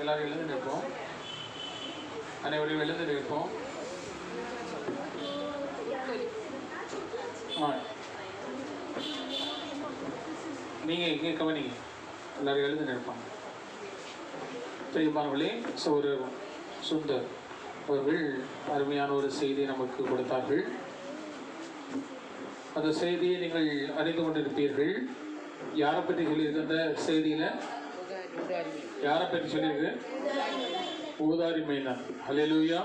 எல்லாரும் எழுந்து நிற்போம். அனைவரையும் எழுந்து நிற்போம். நீங்கள் இங்கே கவனிங்க. எல்லாரும் எழுந்து நிற்பாங்க. பிரியமானவர்களே, சகோதரர் சுந்தர் அவர்கள் அருமையான ஒரு செய்தியை நமக்கு கொடுத்தார்கள். அந்த செய்தியை நீங்கள் அறிந்து கொண்டிருப்பீர்கள். யாரை பற்றி சொல்லியிருக்கு? அந்த செய்தியில் யாரை பற்றி சொல்லியிருக்கு? ஊதாரி மைந்தன். ஹல்லேலூயா,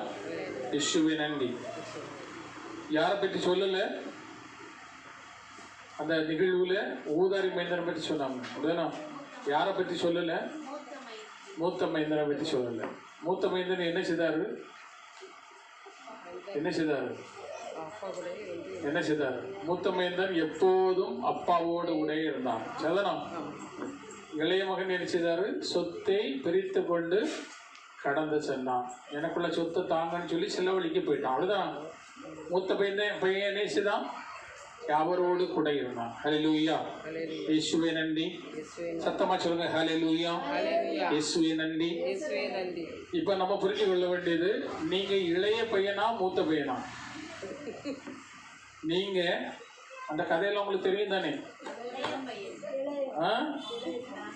இயேசுவே நன்றி. யாரை பற்றி சொல்லலை? அந்த நிகழ்வில் ஊதாரி மைந்தனை பற்றி சொன்னாங்க. அப்படின்னா யாரை பற்றி சொல்லலை? மூத்த மைந்தனை பற்றி சொல்லலை. மூத்த மைந்தன் என்ன செய்தார்? மூத்த மைந்தன் எப்போதும் அப்பாவோடு கூட இருந்தான். சதனம். இளைய மகன் என்ன செய்தார்? சொத்தை பிரித்து கொண்டு கடந்து சென்றான். எனக்குள்ள சொத்தை தாங்கன்னு சொல்லி செலவழிக்க போயிட்டான். அவ்வளோதான். மூத்த பையன் என்ன செய்தான்? அவரோடு கூட இருந்தான். ஹல்லேலூயா, இயேசுவே நன்றி. சத்தமா சொல்லுங்க, ஹல்லேலூயா, இயேசுவே நன்றி. இப்ப நம்ம புரிஞ்சு கொள்ள வேண்டியது, நீங்க இளைய பையனா மூத்த பையனா? நீங்க அந்த கதையெல்லாம் உங்களுக்கு தெரியும் தானே?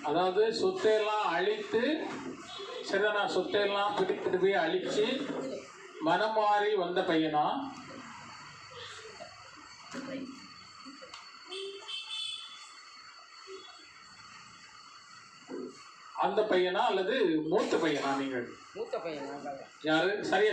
அதாவது சொத்தையெல்லாம் அழித்து, சரிதானா? சொத்தையெல்லாம் பிடித்துட்டு போய் அழிச்சு மனம் மாறி வந்த பையனா? அந்த பையனா அல்லது மூத்த பையனா? நீங்கள் மூத்த பையனா? யாரு? சரியா